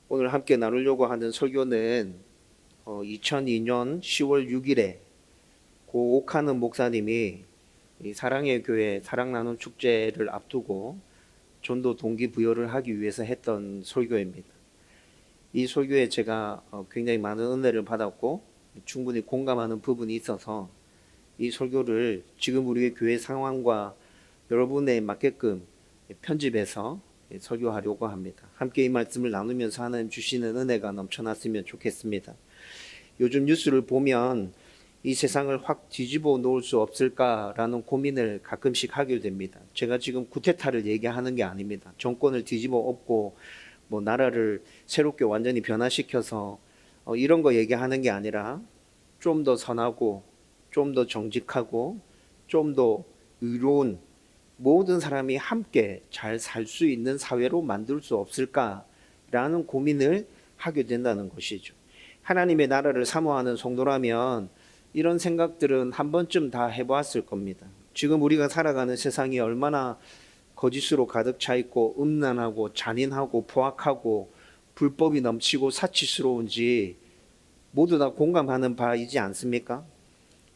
오늘 함께 나누려고 하는 설교는 2002년 10월 6일에 고 옥하는 목사님이 이 사랑의 교회 사랑 나눔 축제를 앞두고 전도 동기부여를 하기 위해서 했던 설교입니다. 이 설교에 제가 굉장히 많은 은혜를 받았고 충분히 공감하는 부분이 있어서 이 설교를 지금 우리의 교회 상황과 여러분에 맞게끔 편집해서 설교하려고 합니다. 함께 이 말씀을 나누면서 하나님 주시는 은혜가 넘쳐났으면 좋겠습니다. 요즘 뉴스를 보면 이 세상을 확 뒤집어 놓을 수 없을까라는 고민을 가끔씩 하게 됩니다. 제가 지금 쿠데타를 얘기하는 게 아닙니다. 정권을 뒤집어 엎고 나라를 새롭게 완전히 변화시켜서 이런 거 얘기하는 게 아니라 좀 더 선하고 좀 더 정직하고 좀 더 의로운 모든 사람이 함께 잘 살 수 있는 사회로 만들 수 없을까라는 고민을 하게 된다는 것이죠. 하나님의 나라를 사모하는 성도라면 이런 생각들은 한 번쯤 다 해보았을 겁니다. 지금 우리가 살아가는 세상이 얼마나 거짓으로 가득 차 있고 음란하고 잔인하고 포악하고 불법이 넘치고 사치스러운지 모두 다 공감하는 바이지 않습니까?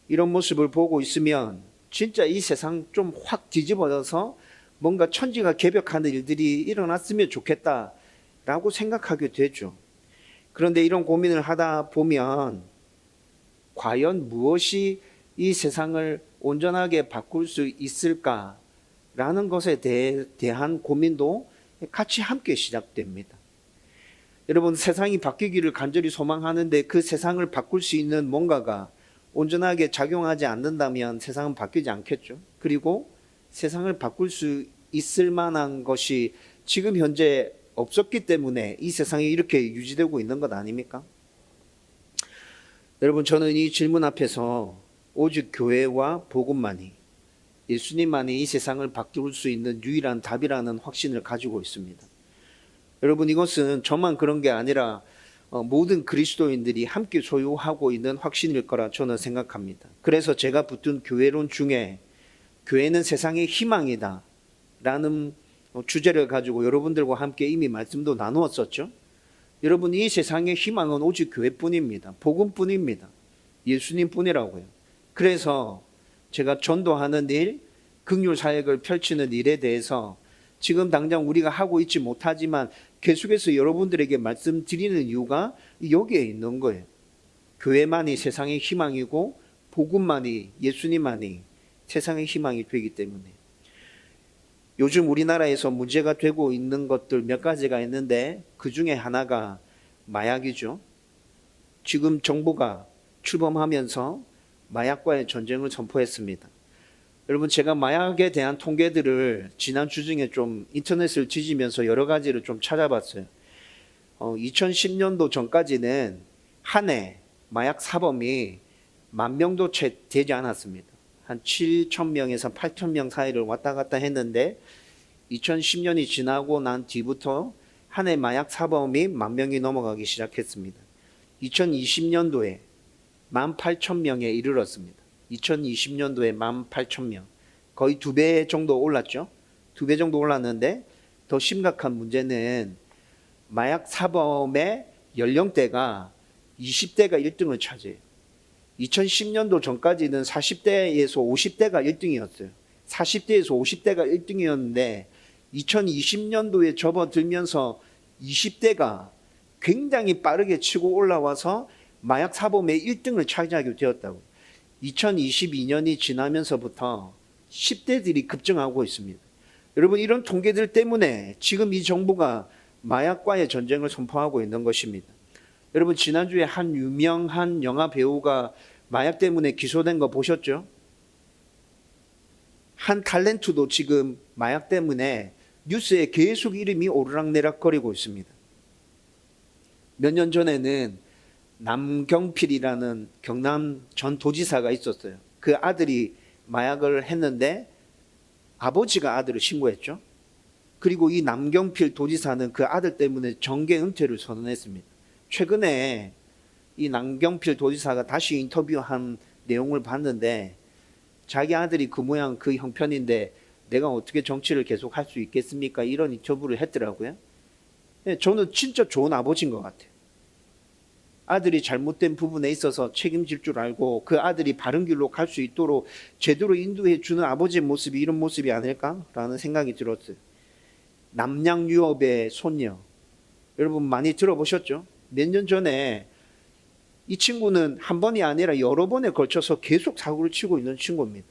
이런 모습을 보고 있으면 진짜 이 세상 좀 확 뒤집어져서 뭔가 천지가 개벽하는 일들이 일어났으면 좋겠다라고 생각하게 되죠. 그런데 이런 고민을 하다 보면 과연 무엇이 이 세상을 온전하게 바꿀 수 있을까라는 것에 대한 고민도 같이 함께 시작됩니다. 여러분, 세상이 바뀌기를 간절히 소망하는데 그 세상을 바꿀 수 있는 뭔가가 온전하게 작용하지 않는다면 세상은 바뀌지 않겠죠. 그리고 세상을 바꿀 수 있을 만한 것이 지금 현재 없었기 때문에 이 세상이 이렇게 유지되고 있는 것 아닙니까? 여러분, 저는 이 질문 앞에서 오직 교회와 복음만이, 예수님만이 이 세상을 바꿀 수 있는 유일한 답이라는 확신을 가지고 있습니다. 여러분, 이것은 저만 그런 게 아니라 모든 그리스도인들이 함께 소유하고 있는 확신일 거라 저는 생각합니다. 그래서 제가 붙은 교회론 중에 교회는 세상의 희망이다 라는 주제를 가지고 여러분들과 함께 이미 말씀도 나누었었죠. 여러분, 이 세상의 희망은 오직 교회뿐입니다. 복음뿐입니다. 예수님뿐이라고요. 그래서 제가 전도하는 일, 긍휼 사역을 펼치는 일에 대해서 지금 당장 우리가 하고 있지 못하지만 계속해서 여러분들에게 말씀드리는 이유가 여기에 있는 거예요. 교회만이 세상의 희망이고 복음만이, 예수님만이 세상의 희망이 되기 때문에. 요즘 우리나라에서 문제가 되고 있는 것들 몇 가지가 있는데 그 중에 하나가 마약이죠. 지금 정부가 출범하면서 마약과의 전쟁을 선포했습니다. 여러분, 제가 마약에 대한 통계들을 지난 주 중에 좀 인터넷을 뒤지면서 여러 가지를 좀 찾아봤어요. 2010년도 전까지는 한 해 마약 사범이 10,000명도 채 되지 않았습니다. 한 7,000명에서 8,000명 사이를 왔다 갔다 했는데 2010년이 지나고 난 뒤부터 한 해 마약 사범이 10,000명이 넘어가기 시작했습니다. 2020년도에 18,000명에 이르렀습니다. 2020년도에 18,000명. 거의 2배 정도 올랐죠. 2배 정도 올랐는데 더 심각한 문제는 마약 사범의 연령대가 20대가 1등을 차지해요. 2010년도 전까지는 40대에서 50대가 1등이었어요. 40대에서 50대가 1등이었는데 2020년도에 접어들면서 20대가 굉장히 빠르게 치고 올라와서 마약 사범의 1등을 차지하게 되었다고. 2022년이 지나면서부터 10대들이 급증하고 있습니다. 여러분, 이런 통계들 때문에 지금 이 정부가 마약과의 전쟁을 선포하고 있는 것입니다. 여러분, 지난주에 한 유명한 영화 배우가 마약 때문에 기소된 거 보셨죠? 한 탤런트도 지금 마약 때문에 뉴스에 계속 이름이 오르락내락거리고 있습니다. 몇 년 전에는 남경필이라는 경남 전 도지사가 있었어요. 그 아들이 마약을 했는데 아버지가 아들을 신고했죠. 그리고 이 남경필 도지사는 그 아들 때문에 정계 은퇴를 선언했습니다. 최근에 이 남경필 도지사가 다시 인터뷰한 내용을 봤는데 자기 아들이 그 모양 그 형편인데 내가 어떻게 정치를 계속 할 수 있겠습니까? 이런 인터뷰를 했더라고요. 저는 진짜 좋은 아버지인 것 같아요. 아들이 잘못된 부분에 있어서 책임질 줄 알고 그 아들이 바른 길로 갈 수 있도록 제대로 인도해 주는 아버지의 모습이 이런 모습이 아닐까라는 생각이 들었어요. 남양유업의 손녀, 여러분 많이 들어보셨죠? 몇 년 전에 이 친구는 한 번이 아니라 여러 번에 걸쳐서 계속 사고를 치고 있는 친구입니다.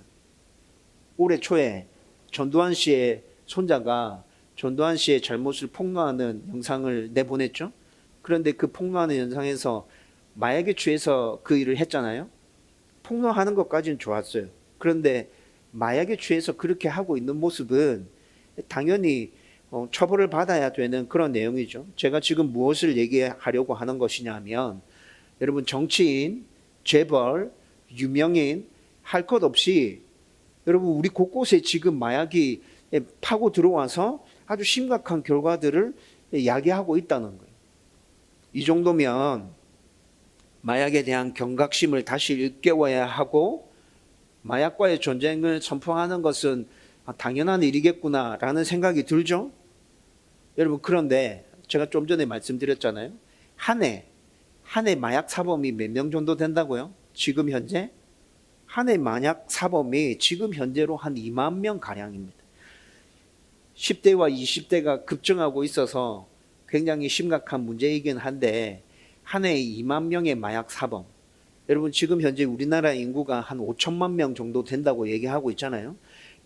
올해 초에 전두환 씨의 손자가 전두환 씨의 잘못을 폭로하는 영상을 내보냈죠. 그런데 그 폭로하는 영상에서 마약에 취해서 그 일을 했잖아요. 폭로하는 것까지는 좋았어요. 그런데 마약에 취해서 그렇게 하고 있는 모습은 당연히 처벌을 받아야 되는 그런 내용이죠. 제가 지금 무엇을 얘기하려고 하는 것이냐면, 여러분 정치인, 재벌, 유명인 할 것 없이 여러분 우리 곳곳에 지금 마약이 파고 들어와서 아주 심각한 결과들을 야기하고 있다는 거예요. 이 정도면 마약에 대한 경각심을 다시 일깨워야 하고 마약과의 전쟁을 선포하는 것은 당연한 일이겠구나라는 생각이 들죠. 여러분 그런데 제가 좀 전에 말씀드렸잖아요. 한 해 마약 사범이 몇 명 정도 된다고요? 지금 현재 한 해 마약 사범이 지금 현재로 한 2만 명 가량입니다. 10대와 20대가 급증하고 있어서 굉장히 심각한 문제이긴 한데 한 해에 2만 명의 마약 사범, 여러분 지금 현재 우리나라 인구가 한 5천만 명 정도 된다고 얘기하고 있잖아요.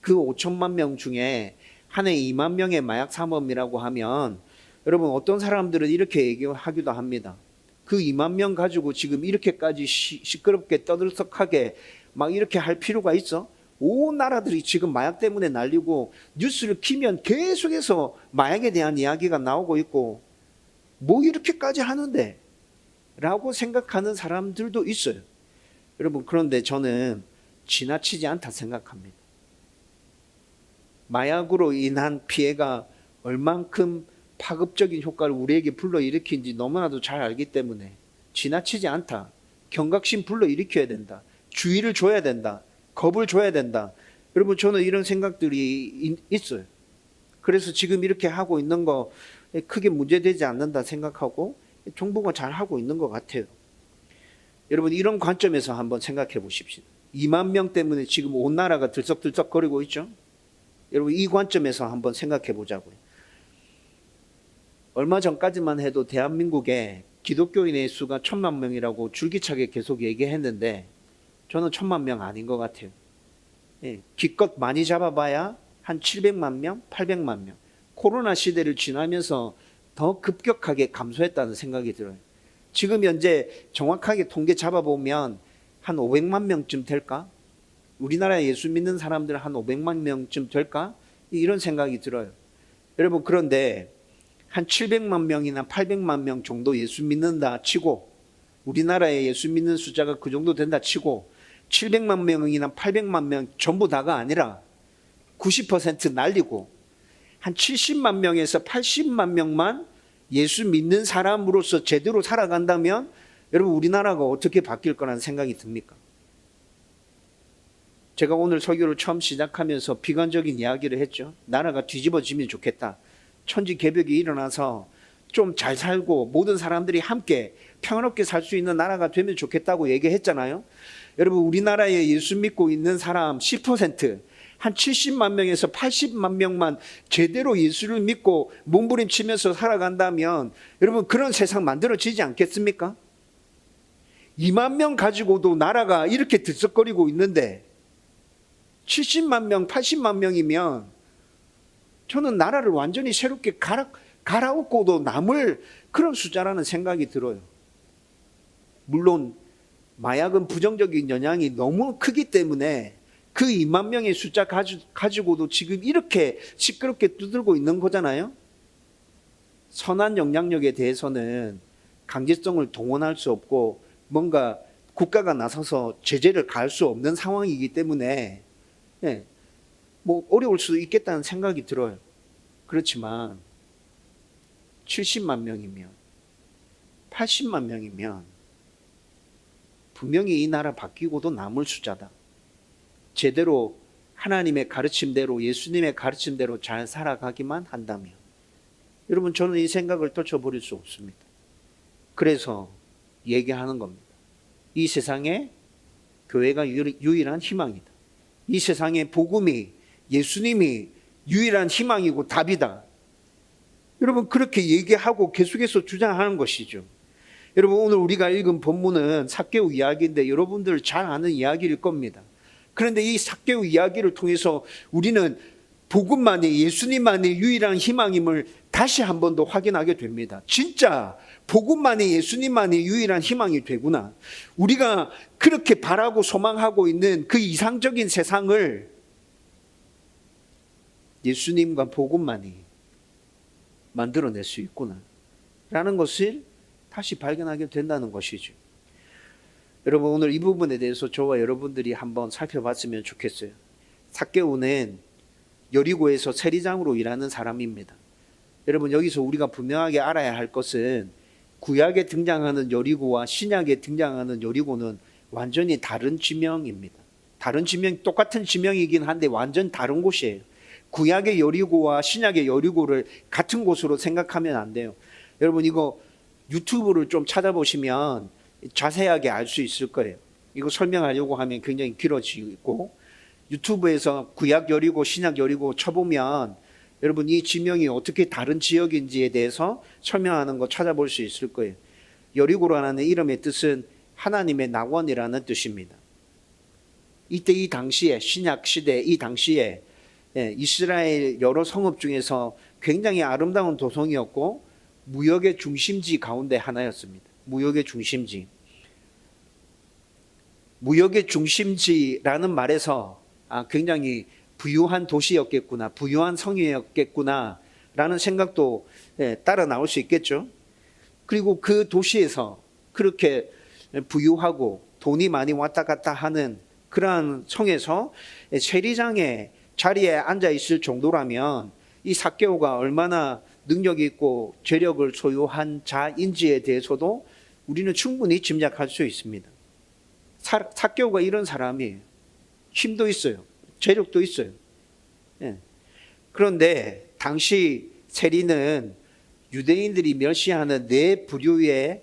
그 5천만 명 중에 한 해 2만 명의 마약 사범이라고 하면 여러분 어떤 사람들은 이렇게 얘기하기도 합니다. 그 2만 명 가지고 지금 이렇게까지 시끄럽게 떠들썩하게 막 이렇게 할 필요가 있어? 온 나라들이 지금 마약 때문에 난리고 뉴스를 키면 계속해서 마약에 대한 이야기가 나오고 있고 뭐 이렇게까지 하는데? 라고 생각하는 사람들도 있어요. 여러분 그런데 저는 지나치지 않다 생각합니다. 마약으로 인한 피해가 얼만큼 파급적인 효과를 우리에게 불러일으키는지 너무나도 잘 알기 때문에 지나치지 않다. 경각심 불러일으켜야 된다. 주의를 줘야 된다. 겁을 줘야 된다. 여러분 저는 이런 생각들이 있어요. 그래서 지금 이렇게 하고 있는 거 크게 문제되지 않는다 생각하고 정부가 잘 하고 있는 것 같아요. 여러분 이런 관점에서 한번 생각해 보십시오. 2만 명 때문에 지금 온 나라가 들썩들썩거리고 있죠. 여러분 이 관점에서 한번 생각해 보자고요. 얼마 전까지만 해도 대한민국에 기독교인의 수가 1,000만 명이라고 줄기차게 계속 얘기했는데 저는 1,000만 명 아닌 것 같아요. 기껏 많이 잡아봐야 한 700만 명, 800만 명. 코로나 시대를 지나면서 더 급격하게 감소했다는 생각이 들어요. 지금 현재 정확하게 통계 잡아보면 한 500만 명쯤 될까? 우리나라에 예수 믿는 사람들 한 500만 명쯤 될까? 이런 생각이 들어요. 여러분 그런데 한 700만 명이나 800만 명 정도 예수 믿는다 치고 우리나라에 예수 믿는 숫자가 그 정도 된다 치고 700만 명이나 800만 명 전부 다가 아니라 90% 날리고 한 70만 명에서 80만 명만 예수 믿는 사람으로서 제대로 살아간다면 여러분 우리나라가 어떻게 바뀔 거라는 생각이 듭니까? 제가 오늘 설교를 처음 시작하면서 비관적인 이야기를 했죠. 나라가 뒤집어지면 좋겠다. 천지개벽이 일어나서 좀 잘 살고 모든 사람들이 함께 평화롭게 살 수 있는 나라가 되면 좋겠다고 얘기했잖아요. 여러분 우리나라에 예수 믿고 있는 사람 10%, 한 70만 명에서 80만 명만 제대로 예수를 믿고 몸부림치면서 살아간다면 여러분 그런 세상 만들어지지 않겠습니까? 2만 명 가지고도 나라가 이렇게 들썩거리고 있는데 70만 명, 80만 명이면 저는 나라를 완전히 새롭게 갈아엎고도 남을 그런 숫자라는 생각이 들어요. 물론 마약은 부정적인 영향이 너무 크기 때문에 그 2만 명의 숫자 가지고도 지금 이렇게 시끄럽게 두들고 있는 거잖아요. 선한 영향력에 대해서는 강제성을 동원할 수 없고 뭔가 국가가 나서서 제재를 가할 수 없는 상황이기 때문에 뭐 어려울 수도 있겠다는 생각이 들어요. 그렇지만 70만 명이면 80만 명이면 분명히 이 나라 바뀌고도 남을 숫자다. 제대로 하나님의 가르침대로 예수님의 가르침대로 잘 살아가기만 한다면 여러분, 저는 이 생각을 떨쳐버릴 수 없습니다. 그래서 얘기하는 겁니다. 이 세상에 교회가 유일한 희망이다. 이 세상에 복음이, 예수님이 유일한 희망이고 답이다. 여러분, 그렇게 얘기하고 계속해서 주장하는 것이죠. 여러분, 오늘 우리가 읽은 본문은 삭개오 이야기인데 여러분들 잘 아는 이야기일 겁니다. 그런데 이 삭개오 이야기를 통해서 우리는 복음만이, 예수님만이 유일한 희망임을 다시 한 번 더 확인하게 됩니다. 진짜 복음만이, 예수님만이 유일한 희망이 되구나. 우리가 그렇게 바라고 소망하고 있는 그 이상적인 세상을 예수님과 복음만이 만들어낼 수 있구나 라는 것을 다시 발견하게 된다는 것이죠. 여러분, 오늘 이 부분에 대해서 저와 여러분들이 한번 살펴봤으면 좋겠어요. 삭개오는 여리고에서 세리장으로 일하는 사람입니다. 여러분, 여기서 우리가 분명하게 알아야 할 것은 구약에 등장하는 여리고와 신약에 등장하는 여리고는 완전히 다른 지명입니다. 다른 지명, 똑같은 지명이긴 한데 완전 다른 곳이에요. 구약의 여리고와 신약의 여리고를 같은 곳으로 생각하면 안 돼요. 여러분, 이거 유튜브를 좀 찾아보시면 자세하게 알 수 있을 거예요. 이거 설명하려고 하면 굉장히 길어지고, 유튜브에서 구약 여리고, 신약 여리고 쳐보면 여러분 이 지명이 어떻게 다른 지역인지에 대해서 설명하는 거 찾아볼 수 있을 거예요. 여리고라는 이름의 뜻은 하나님의 낙원이라는 뜻입니다. 이때 이 당시에, 신약 시대 이 당시에 이스라엘 여러 성읍 중에서 굉장히 아름다운 도성이었고 무역의 중심지 가운데 하나였습니다. 무역의 중심지. 무역의 중심지라는 말에서 굉장히 부유한 도시였겠구나, 부유한 성이었겠구나 라는 생각도 따라 나올 수 있겠죠. 그리고 그 도시에서 그렇게 부유하고 돈이 많이 왔다 갔다 하는 그러한 성에서 세리장의 자리에 앉아 있을 정도라면 이 삭개오가 얼마나 능력 있고 재력을 소유한 자인지에 대해서도 우리는 충분히 짐작할 수 있습니다. 삭개오가 이런 사람이에요. 힘도 있어요. 재력도 있어요. 그런데 당시 세리는 유대인들이 멸시하는 네 부류의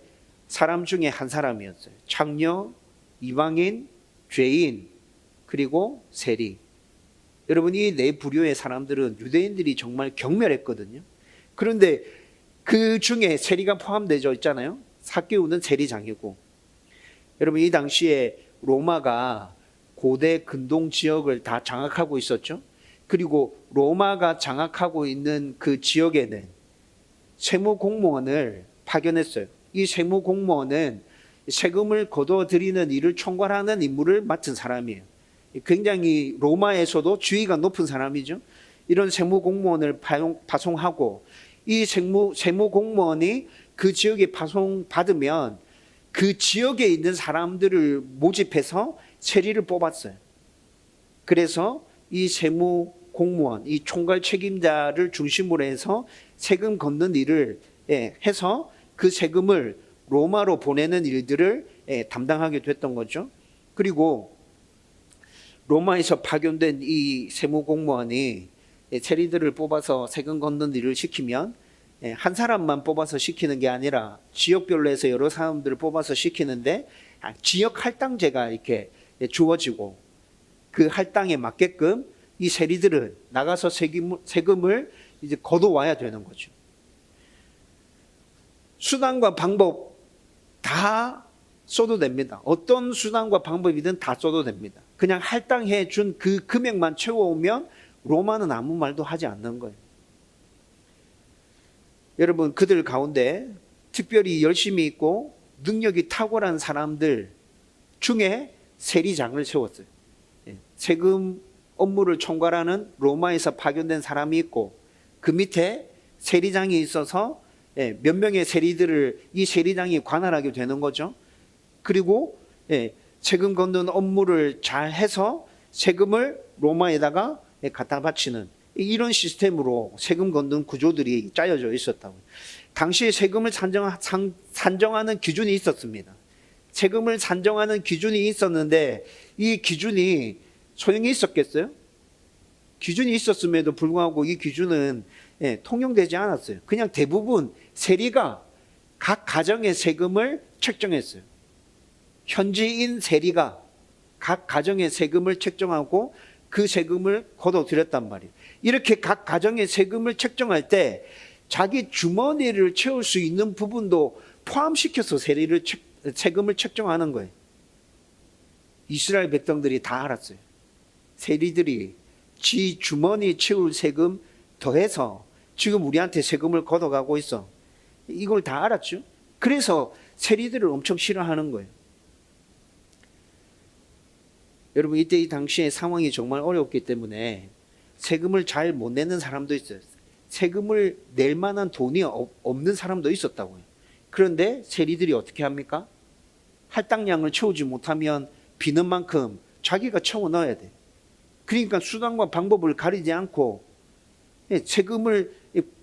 사람 중에 한 사람이었어요. 창녀, 이방인, 죄인, 그리고 세리. 여러분, 이 네 부류의 사람들은 유대인들이 정말 경멸했거든요. 그런데 그 중에 세리가 포함되어 있잖아요. 삭개오는 세리장이고, 여러분 이 당시에 로마가 고대 근동 지역을 다 장악하고 있었죠. 그리고 로마가 장악하고 있는 그 지역에는 세무 공무원을 파견했어요. 이 세무 공무원은 세금을 거둬들이는 일을 총괄하는 임무를 맡은 사람이에요. 굉장히 로마에서도 지위가 높은 사람이죠. 이런 세무 공무원을 파송하고, 이 세무 공무원이 그 지역에 파송받으면 그 지역에 있는 사람들을 모집해서 세리를 뽑았어요. 그래서 이 세무 공무원, 이 총괄 책임자를 중심으로 해서 세금 걷는 일을 해서 그 세금을 로마로 보내는 일들을 담당하게 됐던 거죠. 그리고 로마에서 파견된 이 세무 공무원이 세리들을 뽑아서 세금 걷는 일을 시키면 한 사람만 뽑아서 시키는 게 아니라 지역별로 해서 여러 사람들을 뽑아서 시키는데 지역 할당제가 이렇게 주어지고, 그 할당에 맞게끔 이 세리들은 나가서 세금을 이제 걷어와야 되는 거죠. 수단과 방법 다 써도 됩니다. 어떤 수단과 방법이든 다 써도 됩니다. 그냥 할당해 준 그 금액만 채워오면 로마는 아무 말도 하지 않는 거예요. 여러분, 그들 가운데 특별히 열심히 있고 능력이 탁월한 사람들 중에 세리장을 세웠어요. 세금 업무를 총괄하는 로마에서 파견된 사람이 있고, 그 밑에 세리장이 있어서 몇 명의 세리들을 이 세리장이 관할하게 되는 거죠. 그리고 세금 걷는 업무를 잘 해서 세금을 로마에다가 갖다 바치는 이런 시스템으로 세금 걷는 구조들이 짜여져 있었다고요. 당시에 세금을 산정하는 기준이 있었습니다. 세금을 산정하는 기준이 있었는데 이 기준이 소용이 있었겠어요? 기준이 있었음에도 불구하고 이 기준은 통용되지 않았어요. 그냥 대부분 세리가 각 가정의 세금을 책정했어요. 현지인 세리가 각 가정의 세금을 책정하고 그 세금을 거둬들였단 말이에요. 이렇게 각 가정의 세금을 책정할 때 자기 주머니를 채울 수 있는 부분도 포함시켜서 세금을 책정하는 거예요. 이스라엘 백성들이 다 알았어요. 세리들이 지 주머니 채울 세금 더해서 지금 우리한테 세금을 걷어가고 있어. 이걸 다 알았죠. 그래서 세리들을 엄청 싫어하는 거예요. 여러분, 이때 이 당시에 상황이 정말 어려웠기 때문에 세금을 잘 못 내는 사람도 있어요. 세금을 낼 만한 돈이 없는 사람도 있었다고요. 그런데 세리들이 어떻게 합니까? 할당량을 채우지 못하면 비는 만큼 자기가 채워 넣어야 돼. 그러니까 수단과 방법을 가리지 않고 세금을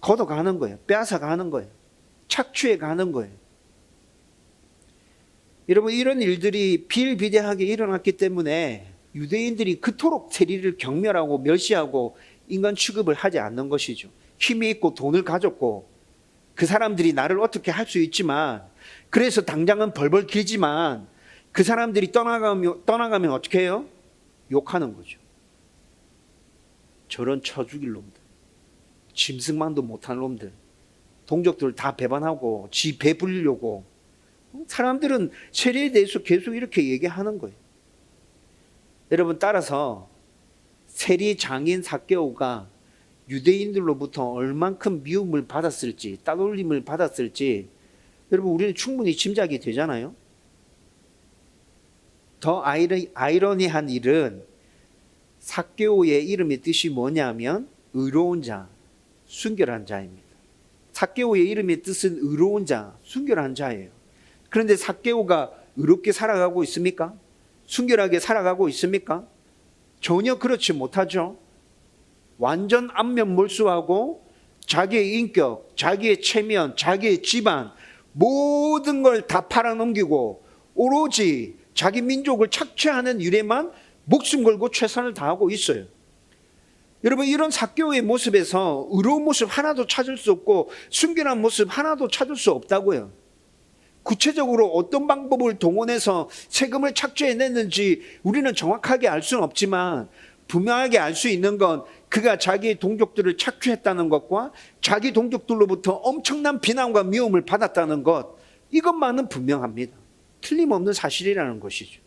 걷어가는 거예요. 빼앗아가는 거예요. 착취해가는 거예요. 여러분, 이런 일들이 비일비재하게 일어났기 때문에 유대인들이 그토록 세리를 경멸하고 멸시하고 인간 취급을 하지 않는 것이죠. 힘이 있고 돈을 가졌고 그 사람들이 나를 어떻게 할 수 있지만, 그래서 당장은 벌벌 길지만 그 사람들이 떠나가면 어떻게 해요? 욕하는 거죠. 저런 쳐 죽일 놈들, 짐승만도 못한 놈들, 동족들 다 배반하고 지 배 불리려고. 사람들은 세리에 대해서 계속 이렇게 얘기하는 거예요. 여러분, 따라서 세리 장인 삭개오가 유대인들로부터 얼만큼 미움을 받았을지, 따돌림을 받았을지 여러분, 우리는 충분히 짐작이 되잖아요. 더 아이러니한 일은 삭개오의 이름의 뜻이 뭐냐면 의로운 자, 순결한 자입니다. 삭개오의 이름의 뜻은 의로운 자, 순결한 자예요. 그런데 삭개오가 의롭게 살아가고 있습니까? 순결하게 살아가고 있습니까? 전혀 그렇지 못하죠. 완전 안면몰수하고 자기의 인격, 자기의 체면, 자기의 집안 모든 걸 다 팔아넘기고 오로지 자기 민족을 착취하는 일에만 목숨 걸고 최선을 다하고 있어요. 여러분, 이런 삭개오의 모습에서 의로운 모습 하나도 찾을 수 없고 순결한 모습 하나도 찾을 수 없다고요. 구체적으로 어떤 방법을 동원해서 세금을 착취해냈는지 우리는 정확하게 알 수는 없지만 분명하게 알 수 있는 건 그가 자기 동족들을 착취했다는 것과 자기 동족들로부터 엄청난 비난과 미움을 받았다는 것, 이것만은 분명합니다. 틀림없는 사실이라는 것이죠.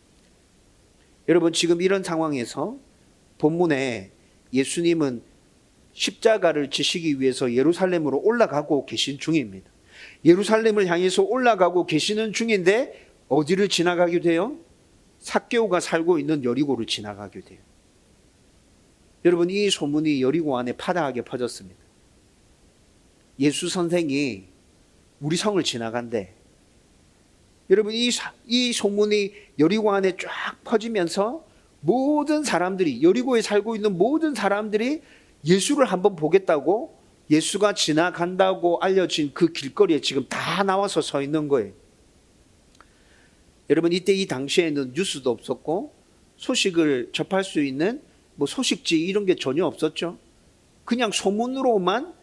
여러분, 지금 이런 상황에서 본문에 예수님은 십자가를 지시기 위해서 예루살렘으로 올라가고 계신 중입니다. 예루살렘을 향해서 올라가고 계시는 중인데 어디를 지나가게 돼요? 삭개오가 살고 있는 여리고를 지나가게 돼요. 여러분, 이 소문이 여리고 안에 파다하게 퍼졌습니다. 예수 선생이 우리 성을 지나간대. 여러분, 이 소문이 여리고 안에 쫙 퍼지면서 모든 사람들이, 여리고에 살고 있는 모든 사람들이 예수를 한번 보겠다고, 예수가 지나간다고 알려진 그 길거리에 지금 다 나와서 서 있는 거예요. 여러분, 이때 이 당시에는 뉴스도 없었고 소식을 접할 수 있는 소식지 이런 게 전혀 없었죠. 그냥 소문으로만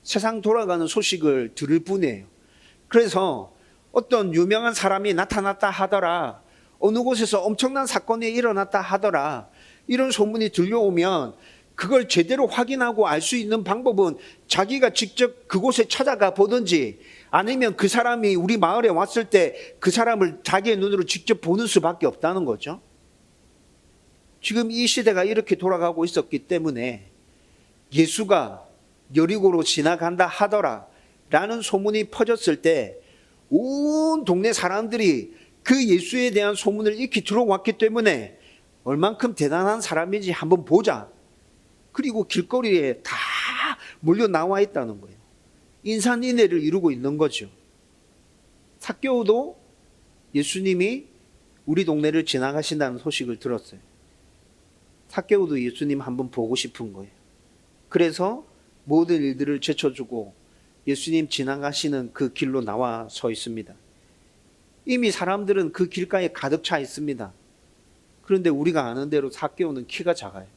세상 돌아가는 소식을 들을 뿐이에요. 그래서 어떤 유명한 사람이 나타났다 하더라, 어느 곳에서 엄청난 사건이 일어났다 하더라, 이런 소문이 들려오면 그걸 제대로 확인하고 알 수 있는 방법은 자기가 직접 그곳에 찾아가 보든지, 아니면 그 사람이 우리 마을에 왔을 때 그 사람을 자기의 눈으로 직접 보는 수밖에 없다는 거죠. 지금 이 시대가 이렇게 돌아가고 있었기 때문에 예수가 여리고로 지나간다 하더라 라는 소문이 퍼졌을 때 온 동네 사람들이 그 예수에 대한 소문을 익히 들어왔기 때문에 얼만큼 대단한 사람인지 한번 보자. 그리고 길거리에 다 몰려 나와 있다는 거예요. 인산인해를 이루고 있는 거죠. 삭개오도 예수님이 우리 동네를 지나가신다는 소식을 들었어요. 삭개오도 예수님 한번 보고 싶은 거예요. 그래서 모든 일들을 제쳐주고 예수님 지나가시는 그 길로 나와 서 있습니다. 이미 사람들은 그 길가에 가득 차 있습니다. 그런데 우리가 아는 대로 삭개오는 키가 작아요.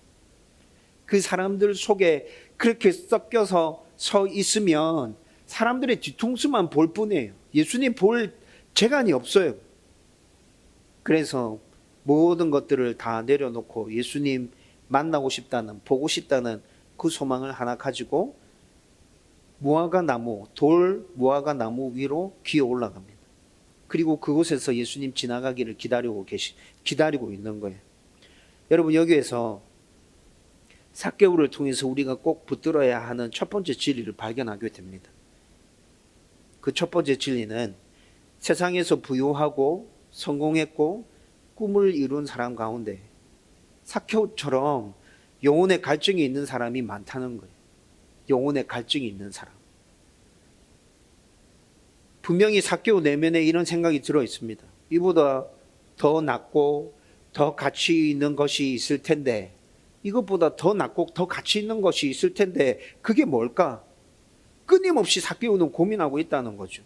그 사람들 속에 그렇게 섞여서 서 있으면 사람들의 뒤통수만 볼 뿐이에요. 예수님 볼 재간이 없어요. 그래서 모든 것들을 다 내려놓고 예수님 만나고 싶다는, 보고 싶다는 그 소망을 하나 가지고 무화과 나무, 돌 무화과 나무 위로 기어 올라갑니다. 그리고 그곳에서 예수님 지나가기를 기다리고 있는 거예요. 여러분, 여기에서 삭개오를 통해서 우리가 꼭 붙들어야 하는 첫 번째 진리를 발견하게 됩니다. 그 첫 번째 진리는 세상에서 부유하고 성공했고 꿈을 이룬 사람 가운데 삭개오처럼 영혼의 갈증이 있는 사람이 많다는 거예요. 영혼의 갈증이 있는 사람. 분명히 삭개오 내면에 이런 생각이 들어 있습니다. 이보다 더 낫고 더 가치 있는 것이 있을 텐데, 이것보다 더 낫고 더 가치 있는 것이 있을 텐데 그게 뭘까? 끊임없이 삭개오는 고민하고 있다는 거죠.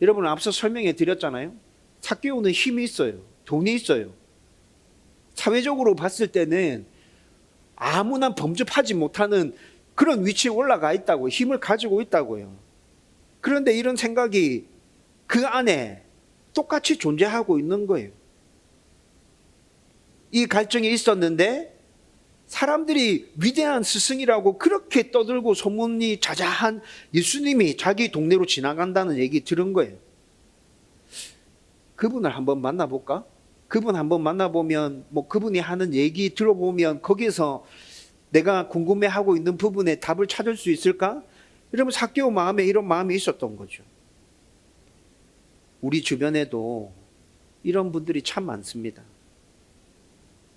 여러분, 앞서 설명해 드렸잖아요. 삭개오는 힘이 있어요. 돈이 있어요. 사회적으로 봤을 때는 아무나 범접하지 못하는 그런 위치에 올라가 있다고, 힘을 가지고 있다고요. 그런데 이런 생각이 그 안에 똑같이 존재하고 있는 거예요. 이 갈증이 있었는데 사람들이 위대한 스승이라고 그렇게 떠들고 소문이 자자한 예수님이 자기 동네로 지나간다는 얘기 들은 거예요. 그분을 한번 만나볼까? 그분 한번 만나보면, 그분이 하는 얘기 들어보면 거기에서 내가 궁금해하고 있는 부분에 답을 찾을 수 있을까? 여러분, 삭개오 마음에 이런 마음이 있었던 거죠. 우리 주변에도 이런 분들이 참 많습니다.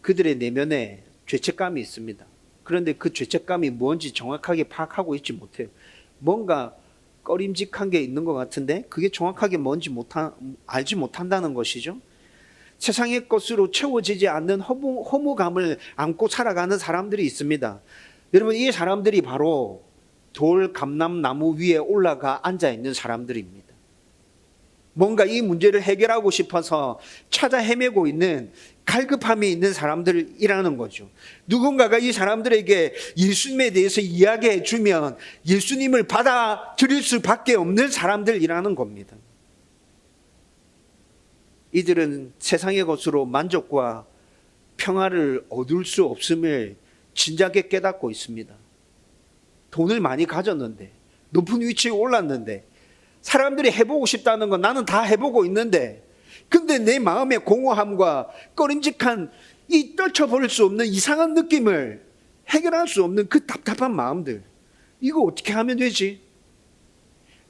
그들의 내면에 죄책감이 있습니다. 그런데 그 죄책감이 뭔지 정확하게 파악하고 있지 못해요. 뭔가 꺼림직한 게 있는 것 같은데 그게 정확하게 뭔지 알지 못한다는 것이죠. 세상의 것으로 채워지지 않는 허무감을 안고 살아가는 사람들이 있습니다. 여러분, 이 사람들이 바로 돌 감람나무 위에 올라가 앉아있는 사람들입니다. 뭔가 이 문제를 해결하고 싶어서 찾아 헤매고 있는 갈급함이 있는 사람들이라는 거죠. 누군가가 이 사람들에게 예수님에 대해서 이야기해 주면 예수님을 받아들일 수밖에 없는 사람들이라는 겁니다. 이들은 세상의 것으로 만족과 평화를 얻을 수 없음을 진작에 깨닫고 있습니다. 돈을 많이 가졌는데, 높은 위치에 올랐는데, 사람들이 해보고 싶다는 건 나는 다 해보고 있는데, 근데 내 마음의 공허함과 꺼림직한 이 떨쳐버릴 수 없는 이상한 느낌을 해결할 수 없는 그 답답한 마음들, 이거 어떻게 하면 되지?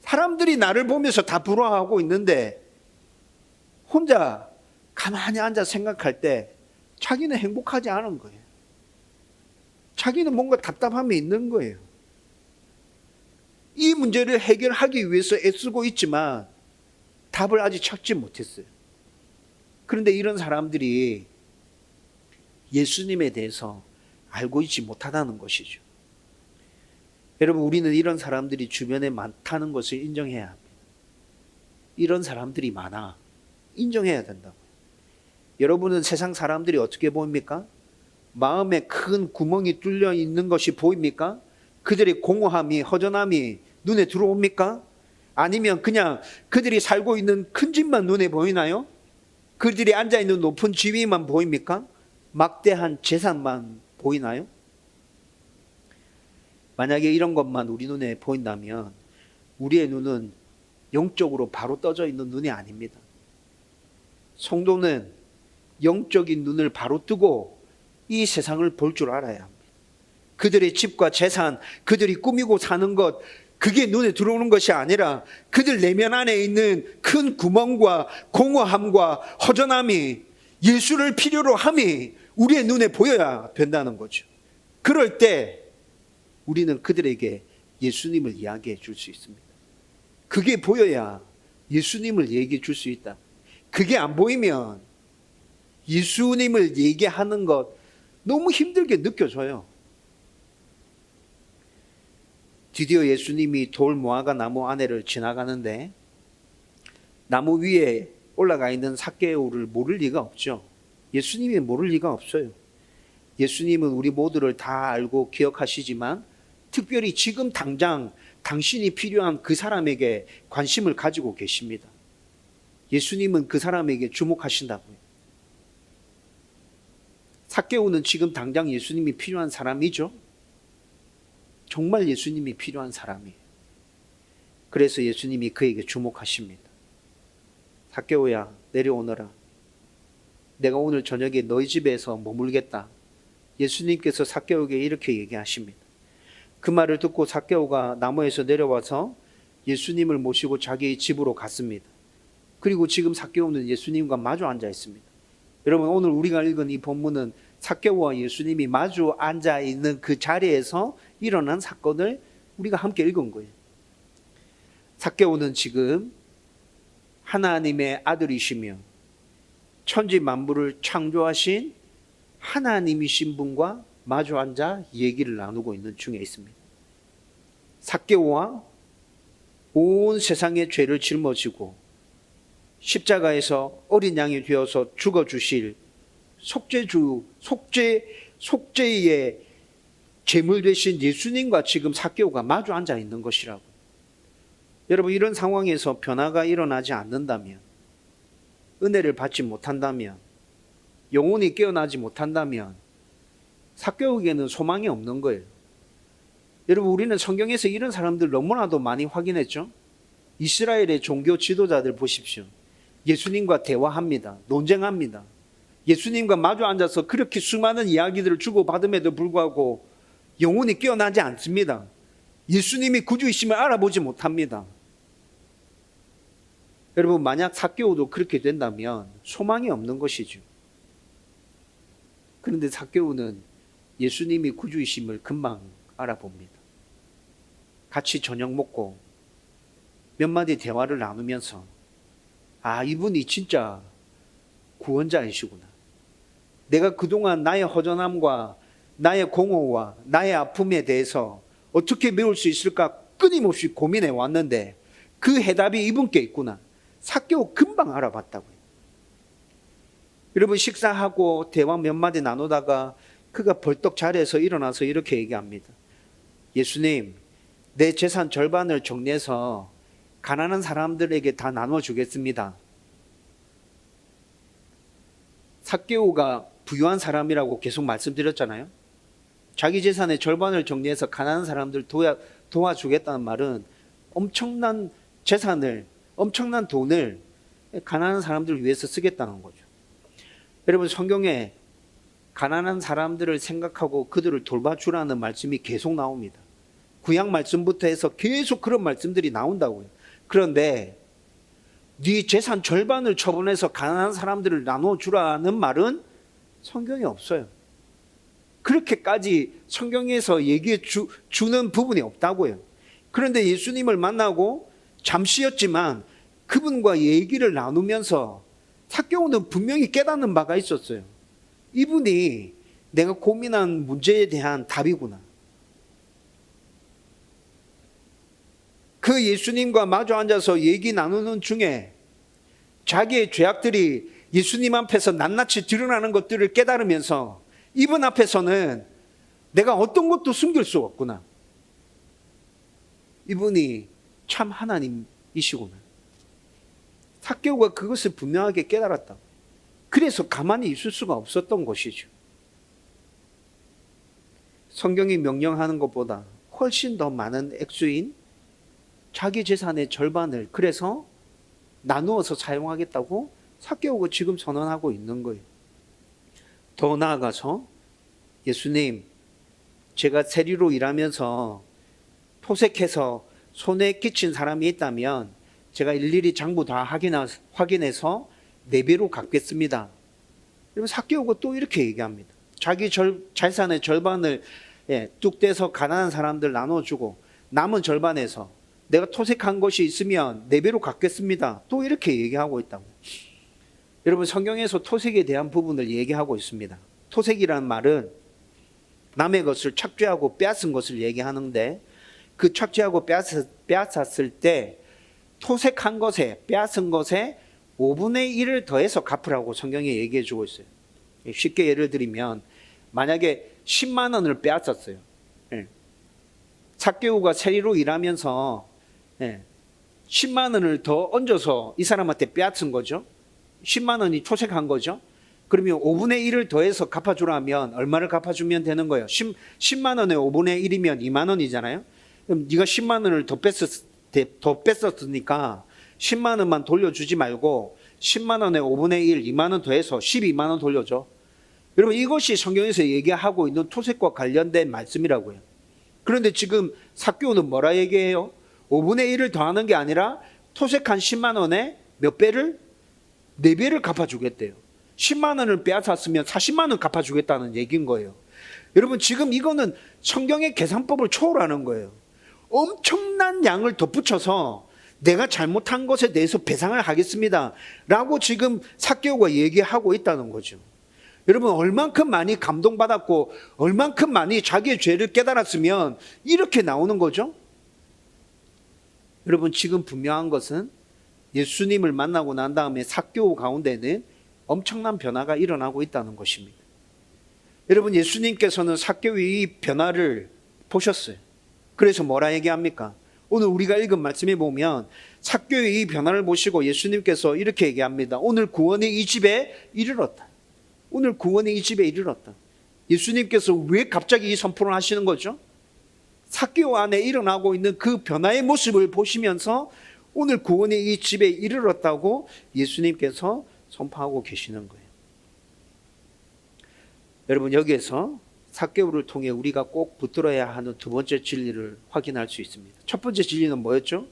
사람들이 나를 보면서 다 부러워하고 있는데 혼자 가만히 앉아 생각할 때 자기는 행복하지 않은 거예요. 자기는 뭔가 답답함이 있는 거예요. 이 문제를 해결하기 위해서 애쓰고 있지만 답을 아직 찾지 못했어요. 그런데 이런 사람들이 예수님에 대해서 알고 있지 못하다는 것이죠. 여러분, 우리는 이런 사람들이 주변에 많다는 것을 인정해야 합니다. 이런 사람들이 많아. 인정해야 된다고요. 여러분은 세상 사람들이 어떻게 보입니까? 마음에 큰 구멍이 뚫려 있는 것이 보입니까? 그들의 공허함이, 허전함이 눈에 들어옵니까? 아니면 그냥 그들이 살고 있는 큰 집만 눈에 보이나요? 그들이 앉아있는 높은 지위만 보입니까? 막대한 재산만 보이나요? 만약에 이런 것만 우리 눈에 보인다면 우리의 눈은 영적으로 바로 떠져 있는 눈이 아닙니다. 성도는 영적인 눈을 바로 뜨고 이 세상을 볼 줄 알아야 합니다. 그들의 집과 재산, 그들이 꾸미고 사는 것, 그게 눈에 들어오는 것이 아니라 그들 내면 안에 있는 큰 구멍과 공허함과 허전함이, 예수를 필요로 함이 우리의 눈에 보여야 된다는 거죠. 그럴 때 우리는 그들에게 예수님을 이야기해 줄 수 있습니다. 그게 보여야 예수님을 얘기해 줄 수 있다. 그게 안 보이면 예수님을 얘기하는 것 너무 힘들게 느껴져요. 드디어 예수님이 돌 무화과 나무 안에를 지나가는데 나무 위에 올라가 있는 삭개오를 모를 리가 없죠. 예수님이 모를 리가 없어요. 예수님은 우리 모두를 다 알고 기억하시지만 특별히 지금 당장 당신이 필요한 그 사람에게 관심을 가지고 계십니다. 예수님은 그 사람에게 주목하신다고요. 삭개오는 지금 당장 예수님이 필요한 사람이죠. 정말 예수님이 필요한 사람이에요. 그래서 예수님이 그에게 주목하십니다. 삭개오야, 내려오너라. 내가 오늘 저녁에 너희 집에서 머물겠다. 예수님께서 삭개오에게 이렇게 얘기하십니다. 그 말을 듣고 삭개오가 나무에서 내려와서 예수님을 모시고 자기 집으로 갔습니다. 그리고 지금 삭개오는 예수님과 마주 앉아 있습니다. 여러분, 오늘 우리가 읽은 이 본문은 삭개오와 예수님이 마주 앉아 있는 그 자리에서 일어난 사건을 우리가 함께 읽은 거예요. 삭개오는 지금 하나님의 아들이시며 천지 만물을 창조하신 하나님이신 분과 마주 앉아 얘기를 나누고 있는 중에 있습니다. 삭개오와 온 세상의 죄를 짊어지고 십자가에서 어린 양이 되어서 죽어주실 속죄의 제물 되신 예수님과 지금 삭개오가 마주 앉아 있는 것이라고. 여러분, 이런 상황에서 변화가 일어나지 않는다면, 은혜를 받지 못한다면, 영혼이 깨어나지 못한다면 삭개오에게는 소망이 없는 거예요. 여러분, 우리는 성경에서 이런 사람들 너무나도 많이 확인했죠. 이스라엘의 종교 지도자들 보십시오. 예수님과 대화합니다. 논쟁합니다. 예수님과 마주 앉아서 그렇게 수많은 이야기들을 주고받음에도 불구하고 영혼이 깨어나지 않습니다. 예수님이 구주이심을 알아보지 못합니다. 여러분, 만약 삭개오도 그렇게 된다면 소망이 없는 것이죠. 그런데 삭개오는 예수님이 구주이심을 금방 알아봅니다. 같이 저녁 먹고 몇 마디 대화를 나누면서, 아, 이분이 진짜 구원자이시구나. 내가 그동안 나의 허전함과 나의 공허와 나의 아픔에 대해서 어떻게 메울 수 있을까 끊임없이 고민해 왔는데 그 해답이 이분께 있구나. 삭개오 금방 알아봤다고요. 여러분, 식사하고 대화 몇 마디 나누다가 그가 벌떡 자리에서 일어나서 이렇게 얘기합니다. 예수님, 내 재산 절반을 정리해서 가난한 사람들에게 다 나눠주겠습니다. 삭개오가 부유한 사람이라고 계속 말씀드렸잖아요. 자기 재산의 절반을 정리해서 가난한 사람들 도와주겠다는 말은 엄청난 재산을, 엄청난 돈을 가난한 사람들을 위해서 쓰겠다는 거죠. 여러분, 성경에 가난한 사람들을 생각하고 그들을 돌봐주라는 말씀이 계속 나옵니다. 구약 말씀부터 해서 계속 그런 말씀들이 나온다고요. 그런데 네 재산 절반을 처분해서 가난한 사람들을 나눠주라는 말은 성경에 없어요. 그렇게까지 성경에서 얘기해 주는 부분이 없다고요. 그런데 예수님을 만나고 잠시였지만 그분과 얘기를 나누면서 삭개오는 분명히 깨닫는 바가 있었어요. 이분이 내가 고민한 문제에 대한 답이구나. 그 예수님과 마주 앉아서 얘기 나누는 중에 자기의 죄악들이 예수님 앞에서 낱낱이 드러나는 것들을 깨달으면서 이분 앞에서는 내가 어떤 것도 숨길 수 없구나. 이분이 참 하나님이시구나. 삭개오가 그것을 분명하게 깨달았다. 그래서 가만히 있을 수가 없었던 것이죠. 성경이 명령하는 것보다 훨씬 더 많은 액수인 자기 재산의 절반을 그래서 나누어서 사용하겠다고 삭개오가 지금 선언하고 있는 거예요. 더 나아가서 예수님, 제가 세리로 일하면서 토색해서 손해 끼친 사람이 있다면 제가 일일이 장부 다 확인해서 4배로 갚겠습니다. 그러면 삭개오가 또 이렇게 얘기합니다. 자기 재산의 절반을 뚝 떼서 가난한 사람들 나눠주고 남은 절반에서 내가 토색한 것이 있으면 4배로 갚겠습니다. 또 이렇게 얘기하고 있다고. 여러분, 성경에서 토색에 대한 부분을 얘기하고 있습니다. 토색이라는 말은 남의 것을 착취하고 빼앗은 것을 얘기하는데 그 착취하고 빼앗았을 때 토색한 것에, 빼앗은 것에 5분의 1을 더해서 갚으라고 성경에 얘기해 주고 있어요. 쉽게 예를 들면 만약에 10만 원을 빼앗았어요. 예. 삭개오가 세리로 일하면서 10만 원을 더 얹어서 이 사람한테 빼앗은 거죠. 10만 원이 초색한 거죠. 그러면 5분의 1을 더해서 갚아주라면 얼마를 갚아주면 되는 거예요? 10만 원에 5분의 1이면 2만 원이잖아요. 그럼 네가 10만 원을 더 뺐었으니까 10만 원만 돌려주지 말고 10만 원에 5분의 1, 2만 원 더해서 12만 원 돌려줘. 여러분, 이것이 성경에서 얘기하고 있는 토색과 관련된 말씀이라고요. 그런데 지금 삭개오는 뭐라 얘기해요? 5분의 1을 더하는 게 아니라 토색한 10만 원에 몇 배를? 4배를 갚아주겠대요. 10만 원을 빼앗았으면 40만 원 갚아주겠다는 얘기인 거예요. 여러분, 지금 이거는 성경의 계산법을 초월하는 거예요. 엄청난 양을 덧붙여서 내가 잘못한 것에 대해서 배상을 하겠습니다 라고 지금 삭개오가 얘기하고 있다는 거죠. 여러분, 얼만큼 많이 감동받았고 얼만큼 많이 자기의 죄를 깨달았으면 이렇게 나오는 거죠. 여러분, 지금 분명한 것은 예수님을 만나고 난 다음에 삭개오 가운데는 엄청난 변화가 일어나고 있다는 것입니다. 여러분, 예수님께서는 삭개오의 이 변화를 보셨어요. 그래서 뭐라 얘기합니까? 오늘 우리가 읽은 말씀에 보면 삭개오의 이 변화를 보시고 예수님께서 이렇게 얘기합니다. 오늘 구원이 이 집에 이르렀다. 오늘 구원이 이 집에 이르렀다. 예수님께서 왜 갑자기 이 선포를 하시는 거죠? 삭개오 안에 일어나고 있는 그 변화의 모습을 보시면서 오늘 구원이 이 집에 이르렀다고 예수님께서 선포하고 계시는 거예요. 여러분, 여기에서 삭개오를 통해 우리가 꼭 붙들어야 하는 두 번째 진리를 확인할 수 있습니다. 첫 번째 진리는 뭐였죠?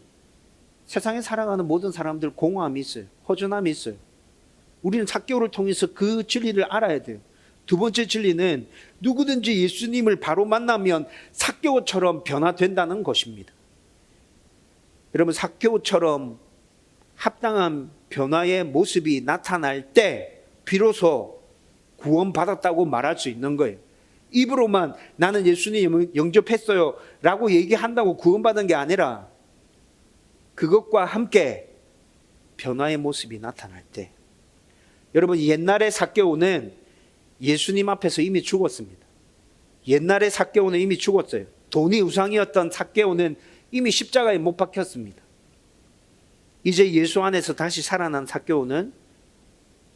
세상에 살아가는 모든 사람들 공허함이 있어요. 허전함이 있어요. 우리는 삭개오를 통해서 그 진리를 알아야 돼요. 두 번째 진리는 누구든지 예수님을 바로 만나면 삭개오처럼 변화된다는 것입니다. 여러분, 삭개오처럼 합당한 변화의 모습이 나타날 때 비로소 구원받았다고 말할 수 있는 거예요. 입으로만 나는 예수님 영접했어요 라고 얘기한다고 구원받은 게 아니라 그것과 함께 변화의 모습이 나타날 때, 여러분, 옛날에 삭개오는 예수님 앞에서 이미 죽었습니다. 옛날에 삭개오는 이미 죽었어요. 돈이 우상이었던 삭개오는 이미 십자가에 못 박혔습니다. 이제 예수 안에서 다시 살아난 삭개오는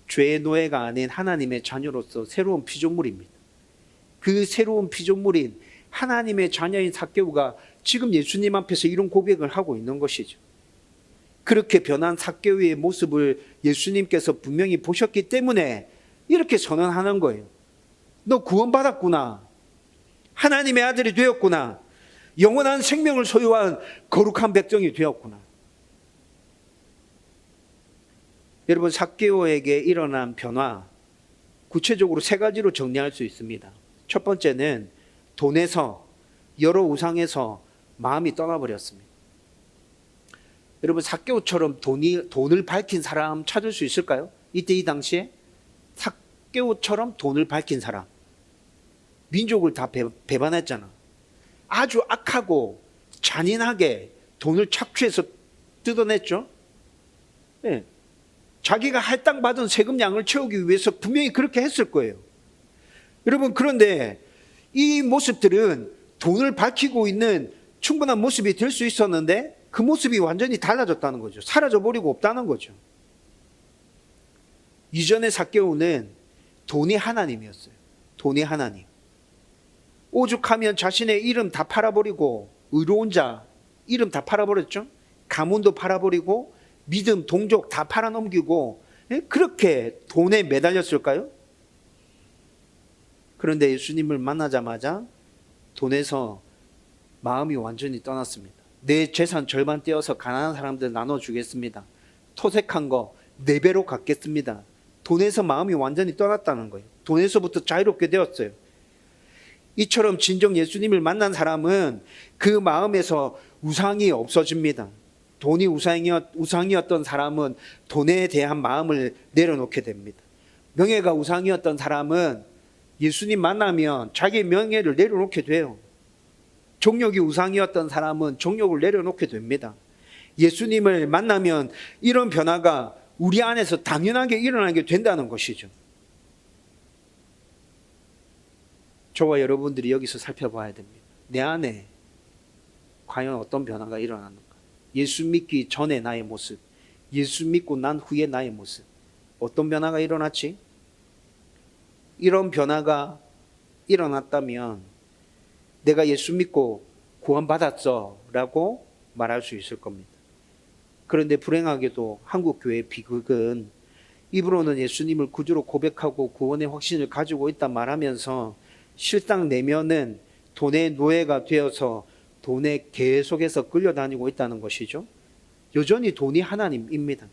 죄의 노예가 아닌 하나님의 자녀로서 새로운 피조물입니다. 그 새로운 피조물인 하나님의 자녀인 삭개오가 지금 예수님 앞에서 이런 고백을 하고 있는 것이죠. 그렇게 변한 삭개오의 모습을 예수님께서 분명히 보셨기 때문에 이렇게 선언하는 거예요. 너 구원받았구나. 하나님의 아들이 되었구나. 영원한 생명을 소유한 거룩한 백성이 되었구나. 여러분, 삭개오에게 일어난 변화, 구체적으로 세 가지로 정리할 수 있습니다. 첫 번째는 돈에서, 여러 우상에서 마음이 떠나버렸습니다. 여러분, 삭개오처럼 돈을 밝힌 사람 찾을 수 있을까요? 이때 이 당시에 삭개오처럼 돈을 밝힌 사람, 민족을 다 배반했잖아. 아주 악하고 잔인하게 돈을 착취해서 뜯어냈죠. 네. 자기가 할당받은 세금량을 채우기 위해서 분명히 그렇게 했을 거예요. 여러분, 그런데 이 모습들은 돈을 밝히고 있는 충분한 모습이 될 수 있었는데 그 모습이 완전히 달라졌다는 거죠. 사라져버리고 없다는 거죠. 이전의 삭개오는 돈이 하나님이었어요. 돈이 하나님. 오죽하면 자신의 이름 다 팔아버리고, 의로운 자 이름 다 팔아버렸죠. 가문도 팔아버리고 믿음, 동족 다 팔아넘기고 그렇게 돈에 매달렸을까요? 그런데 예수님을 만나자마자 돈에서 마음이 완전히 떠났습니다. 내 재산 절반 떼어서 가난한 사람들 나눠주겠습니다. 토색한 거 4배로 갚겠습니다. 돈에서 마음이 완전히 떠났다는 거예요. 돈에서부터 자유롭게 되었어요. 이처럼 진정 예수님을 만난 사람은 그 마음에서 우상이 없어집니다. 돈이 우상이었던 사람은 돈에 대한 마음을 내려놓게 됩니다. 명예가 우상이었던 사람은 예수님 만나면 자기의 명예를 내려놓게 돼요. 정욕이 우상이었던 사람은 정욕을 내려놓게 됩니다. 예수님을 만나면 이런 변화가 우리 안에서 당연하게 일어나게 된다는 것이죠. 저와 여러분들이 여기서 살펴봐야 됩니다. 내 안에 과연 어떤 변화가 일어나는가? 예수 믿기 전에 나의 모습, 예수 믿고 난 후에 나의 모습, 어떤 변화가 일어났지? 이런 변화가 일어났다면 내가 예수 믿고 구원받았어 라고 말할 수 있을 겁니다. 그런데 불행하게도 한국교회 비극은 입으로는 예수님을 구주로 고백하고 구원의 확신을 가지고 있다 말하면서 실상 내면은 돈의 노예가 되어서 돈에 계속해서 끌려다니고 있다는 것이죠. 여전히 돈이 하나님입니다.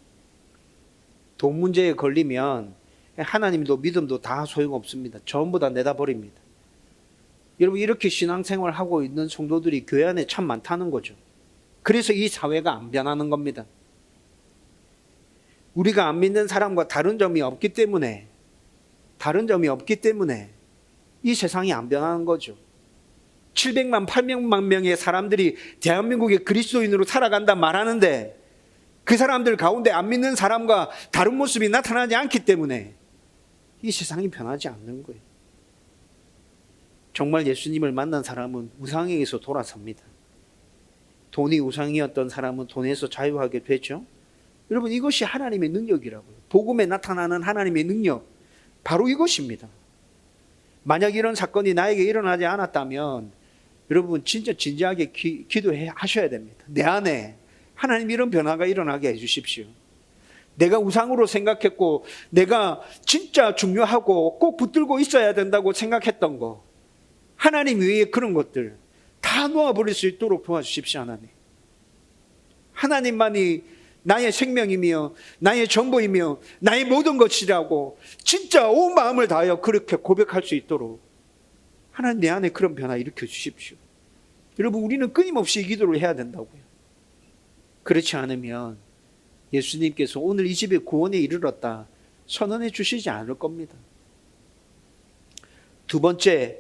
돈 문제에 걸리면 하나님도 믿음도 다 소용없습니다. 전부 다 내다버립니다. 여러분, 이렇게 신앙생활을 하고 있는 성도들이 교회 안에 참 많다는 거죠. 그래서 이 사회가 안 변하는 겁니다. 우리가 안 믿는 사람과 다른 점이 없기 때문에 이 세상이 안 변하는 거죠. 700만, 800만 명의 사람들이 대한민국의 그리스도인으로 살아간다 말하는데 그 사람들 가운데 안 믿는 사람과 다른 모습이 나타나지 않기 때문에 이 세상이 변하지 않는 거예요. 정말 예수님을 만난 사람은 우상에게서 돌아섭니다. 돈이 우상이었던 사람은 돈에서 자유하게 되죠. 여러분, 이것이 하나님의 능력이라고요. 복음에 나타나는 하나님의 능력, 바로 이것입니다. 만약 이런 사건이 나에게 일어나지 않았다면 여러분 진짜 진지하게 기도하셔야 됩니다. 내 안에 하나님 이런 변화가 일어나게 해주십시오. 내가 우상으로 생각했고 내가 진짜 중요하고 꼭 붙들고 있어야 된다고 생각했던 거, 하나님 위에 그런 것들 다 놓아버릴 수 있도록 도와주십시오. 하나님, 하나님만이 나의 생명이며 나의 전부이며 나의 모든 것이라고 진짜 온 마음을 다하여 그렇게 고백할 수 있도록 하나님 내 안에 그런 변화 일으켜 주십시오. 여러분, 우리는 끊임없이 기도를 해야 된다고요. 그렇지 않으면 예수님께서 오늘 이 집에 구원에 이르렀다 선언해 주시지 않을 겁니다. 두 번째,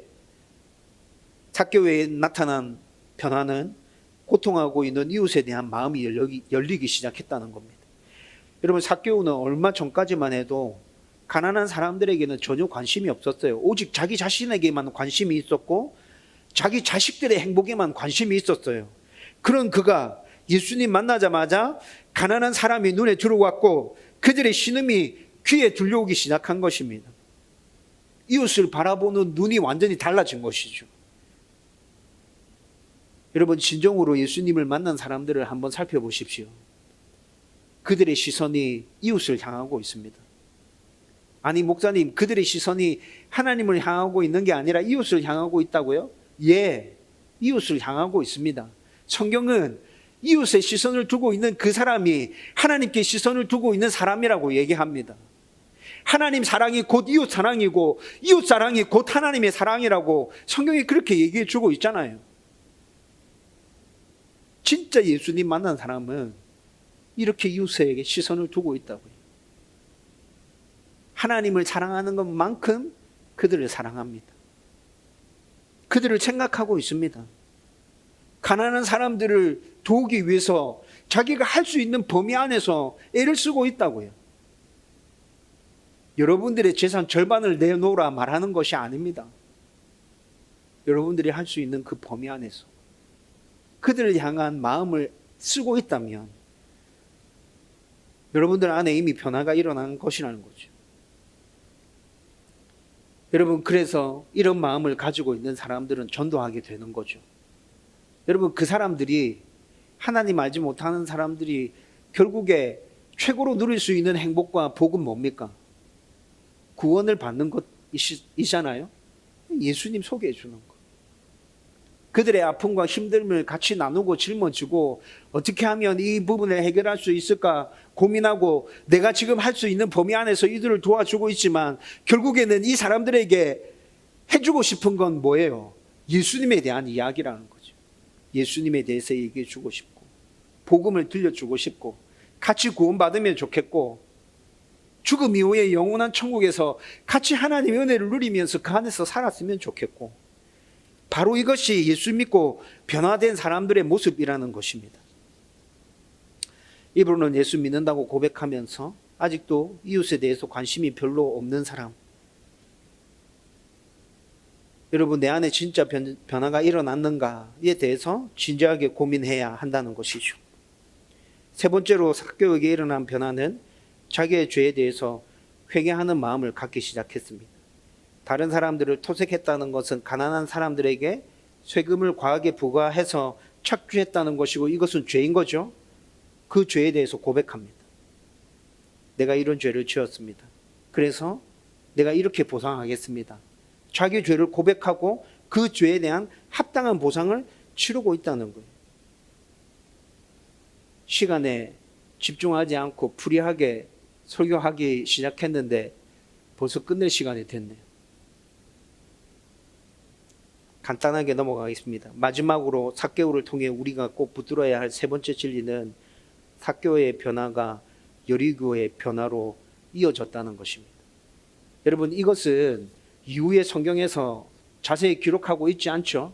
삭개오에 나타난 변화는 고통하고 있는 이웃에 대한 마음이 열리기 시작했다는 겁니다. 여러분, 삭개오는 얼마 전까지만 해도 가난한 사람들에게는 전혀 관심이 없었어요. 오직 자기 자신에게만 관심이 있었고 자기 자식들의 행복에만 관심이 있었어요. 그런 그가 예수님 만나자마자 가난한 사람이 눈에 들어왔고 그들의 신음이 귀에 들려오기 시작한 것입니다. 이웃을 바라보는 눈이 완전히 달라진 것이죠. 여러분, 진정으로 예수님을 만난 사람들을 한번 살펴보십시오. 그들의 시선이 이웃을 향하고 있습니다. 아니, 목사님, 그들의 시선이 하나님을 향하고 있는 게 아니라 이웃을 향하고 있다고요? 예, 이웃을 향하고 있습니다. 성경은 이웃의 시선을 두고 있는 그 사람이 하나님께 시선을 두고 있는 사람이라고 얘기합니다. 하나님 사랑이 곧 이웃 사랑이고 이웃 사랑이 곧 하나님의 사랑이라고 성경이 그렇게 얘기해 주고 있잖아요. 진짜 예수님 만난 사람은 이렇게 이웃에게 시선을 두고 있다고요. 하나님을 사랑하는 것만큼 그들을 사랑합니다. 그들을 생각하고 있습니다. 가난한 사람들을 도우기 위해서 자기가 할 수 있는 범위 안에서 애를 쓰고 있다고요. 여러분들의 재산 절반을 내놓으라 말하는 것이 아닙니다. 여러분들이 할 수 있는 그 범위 안에서 그들을 향한 마음을 쓰고 있다면 여러분들 안에 이미 변화가 일어난 것이라는 거죠. 여러분, 그래서 이런 마음을 가지고 있는 사람들은 전도하게 되는 거죠. 여러분, 그 사람들이 하나님 알지 못하는 사람들이 결국에 최고로 누릴 수 있는 행복과 복은 뭡니까? 구원을 받는 것이잖아요. 예수님 소개해 주는 것. 그들의 아픔과 힘듦을 같이 나누고 짊어지고 어떻게 하면 이 부분을 해결할 수 있을까 고민하고 내가 지금 할 수 있는 범위 안에서 이들을 도와주고 있지만 결국에는 이 사람들에게 해주고 싶은 건 뭐예요? 예수님에 대한 이야기라는 거죠. 예수님에 대해서 얘기해 주고 싶고 복음을 들려주고 싶고 같이 구원받으면 좋겠고 죽음 이후에 영원한 천국에서 같이 하나님의 은혜를 누리면서 그 안에서 살았으면 좋겠고, 바로 이것이 예수 믿고 변화된 사람들의 모습이라는 것입니다. 입으로는 예수 믿는다고 고백하면서 아직도 이웃에 대해서 관심이 별로 없는 사람, 여러분, 내 안에 진짜 변화가 일어났는가에 대해서 진지하게 고민해야 한다는 것이죠. 세 번째로 삭개오에게 일어난 변화는 자기의 죄에 대해서 회개하는 마음을 갖기 시작했습니다. 다른 사람들을 토색했다는 것은 가난한 사람들에게 세금을 과하게 부과해서 착취했다는 것이고, 이것은 죄인 거죠. 그 죄에 대해서 고백합니다. 내가 이런 죄를 지었습니다. 그래서 내가 이렇게 보상하겠습니다. 자기 죄를 고백하고 그 죄에 대한 합당한 보상을 치르고 있다는 거예요. 시간에 집중하지 않고 프리하게 설교하기 시작했는데 벌써 끝낼 시간이 됐네요. 간단하게 넘어가겠습니다. 마지막으로 삭개오를 통해 우리가 꼭 붙들어야 할 세 번째 진리는 삭개오의 변화가 여리고의 변화로 이어졌다는 것입니다. 여러분, 이것은 이후의 성경에서 자세히 기록하고 있지 않죠?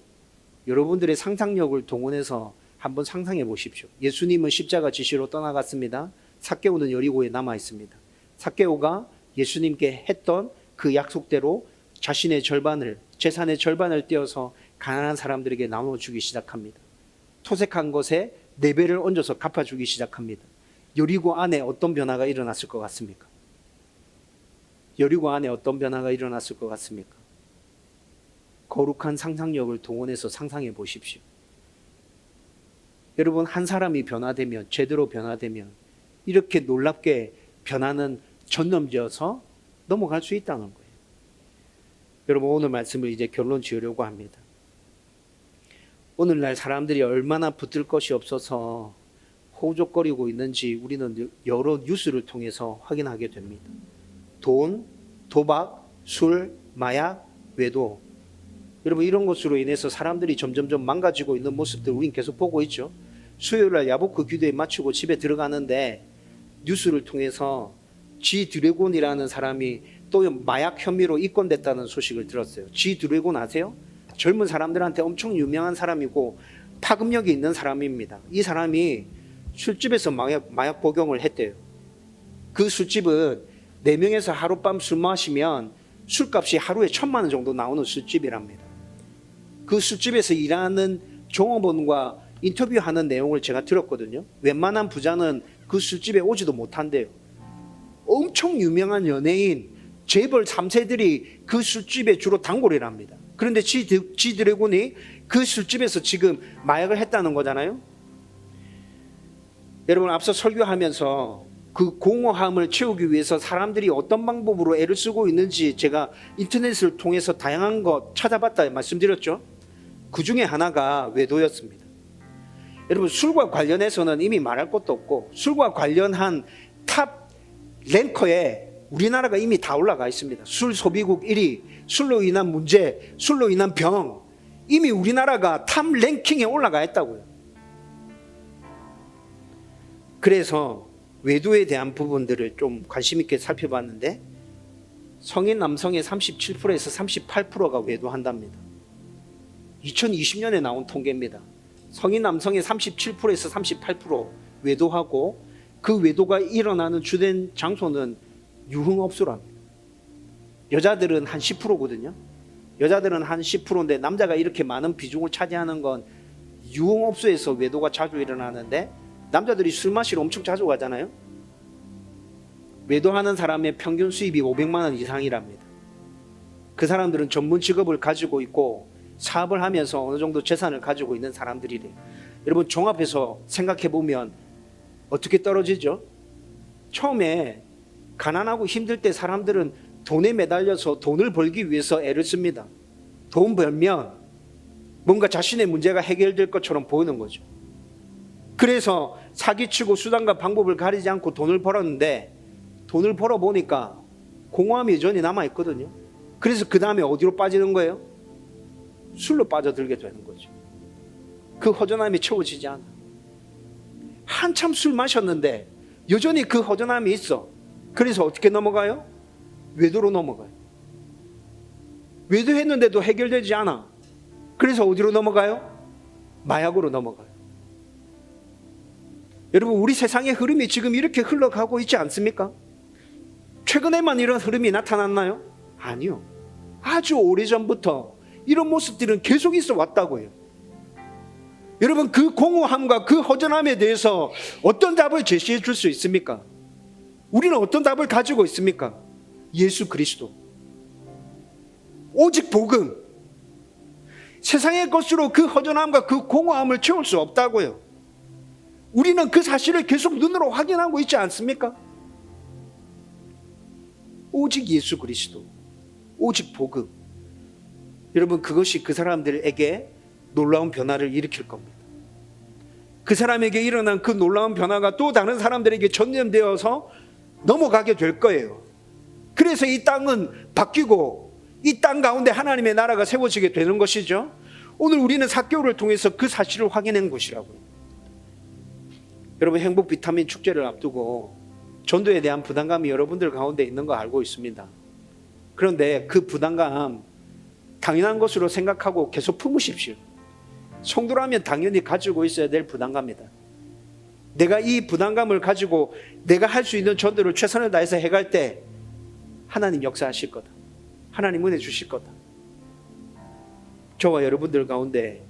여러분들의 상상력을 동원해서 한번 상상해 보십시오. 예수님은 십자가 지시로 떠나갔습니다. 삭개오는 여리고에 남아 있습니다. 삭개오가 예수님께 했던 그 약속대로 자신의 절반을, 재산의 절반을 떼어서 가난한 사람들에게 나눠주기 시작합니다. 토색한 것에 4배를 얹어서 갚아주기 시작합니다. 여리고 안에 어떤 변화가 일어났을 것 같습니까? 여리고 안에 어떤 변화가 일어났을 것 같습니까? 거룩한 상상력을 동원해서 상상해 보십시오. 여러분, 한 사람이 변화되면, 제대로 변화되면 이렇게 놀랍게 변화는 전념지어서 넘어갈 수 있다는 거예요. 여러분, 오늘 말씀을 이제 결론 지으려고 합니다. 오늘날 사람들이 얼마나 붙들 것이 없어서 호족거리고 있는지 우리는 여러 뉴스를 통해서 확인하게 됩니다. 돈, 도박, 술, 마약, 외도. 여러분, 이런 것으로 인해서 사람들이 점점점 망가지고 있는 모습들 우린 계속 보고 있죠. 수요일날 야복크 기도에 마치고 집에 들어가는데 뉴스를 통해서 지 드래곤이라는 사람이 또 마약 혐의로 입건됐다는 소식을 들었어요. 지 드래곤 아세요? 젊은 사람들한테 엄청 유명한 사람이고 파급력이 있는 사람입니다. 이 사람이 술집에서 마약 복용을 했대요. 그 술집은 4명에서 하룻밤 술 마시면 술값이 하루에 1,000만 원 정도 나오는 술집이랍니다. 그 술집에서 일하는 종업원과 인터뷰하는 내용을 제가 들었거든요. 웬만한 부자는 그 술집에 오지도 못한대요. 엄청 유명한 연예인, 재벌 3세들이 그 술집에 주로 단골이랍니다. 합니다. 그런데 지 드래곤이 그 술집에서 지금 마약을 했다는 거잖아요. 여러분, 앞서 설교하면서 그 공허함을 채우기 위해서 사람들이 어떤 방법으로 애를 쓰고 있는지 제가 인터넷을 통해서 다양한 거 찾아봤다 말씀드렸죠. 그 중에 하나가 외도였습니다. 여러분, 술과 관련해서는 이미 말할 것도 없고 술과 관련한 탑 랭커에 우리나라가 이미 다 올라가 있습니다. 술 소비국 1위, 술로 인한 문제, 술로 인한 병, 이미 우리나라가 탑 랭킹에 올라가 있다고요. 그래서 외도에 대한 부분들을 좀 관심 있게 살펴봤는데 성인 남성의 37%에서 38%가 외도한답니다. 2020년에 나온 통계입니다. 성인 남성의 37%에서 38% 외도하고 그 외도가 일어나는 주된 장소는 유흥업소랍니다. 여자들은 한 10%거든요. 여자들은 한 10%인데 남자가 이렇게 많은 비중을 차지하는 건 유흥업소에서 외도가 자주 일어나는데 남자들이 술 마시러 엄청 자주 가잖아요. 외도하는 사람의 평균 수입이 500만 원 이상이랍니다. 그 사람들은 전문 직업을 가지고 있고 사업을 하면서 어느 정도 재산을 가지고 있는 사람들이래요. 여러분, 종합해서 생각해 보면 어떻게 떨어지죠? 처음에 가난하고 힘들 때 사람들은 돈에 매달려서 돈을 벌기 위해서 애를 씁니다. 돈 벌면 뭔가 자신의 문제가 해결될 것처럼 보이는 거죠. 그래서 사기치고 수단과 방법을 가리지 않고 돈을 벌었는데 돈을 벌어보니까 공허함이 여전히 남아있거든요. 그래서 그 다음에 어디로 빠지는 거예요? 술로 빠져들게 되는 거죠. 그 허전함이 채워지지 않아. 한참 술 마셨는데 여전히 그 허전함이 있어. 그래서 어떻게 넘어가요? 외도로 넘어가요. 외도했는데도 해결되지 않아. 그래서 어디로 넘어가요? 마약으로 넘어가요. 여러분, 우리 세상의 흐름이 지금 이렇게 흘러가고 있지 않습니까? 최근에만 이런 흐름이 나타났나요? 아니요. 아주 오래전부터 이런 모습들은 계속 있어 왔다고요. 여러분, 그 공허함과 그 허전함에 대해서 어떤 답을 제시해 줄 수 있습니까? 우리는 어떤 답을 가지고 있습니까? 예수 그리스도, 오직 복음. 세상의 것으로 그 허전함과 그 공허함을 채울 수 없다고요. 우리는 그 사실을 계속 눈으로 확인하고 있지 않습니까? 오직 예수 그리스도, 오직 복음. 여러분, 그것이 그 사람들에게 놀라운 변화를 일으킬 겁니다. 그 사람에게 일어난 그 놀라운 변화가 또 다른 사람들에게 전염되어서 넘어가게 될 거예요. 그래서 이 땅은 바뀌고 이 땅 가운데 하나님의 나라가 세워지게 되는 것이죠. 오늘 우리는 사개오를 통해서 그 사실을 확인한 것이라고요. 여러분, 행복 비타민 축제를 앞두고 전도에 대한 부담감이 여러분들 가운데 있는 거 알고 있습니다. 그런데 그 부담감 당연한 것으로 생각하고 계속 품으십시오. 성도라면 당연히 가지고 있어야 될 부담감이다. 내가 이 부담감을 가지고 내가 할 수 있는 전도를 최선을 다해서 해갈 때 하나님 역사하실 거다. 하나님 은혜 주실 거다. 저와 여러분들 가운데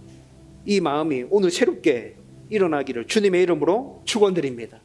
이 마음이 오늘 새롭게 일어나기를 주님의 이름으로 축원드립니다.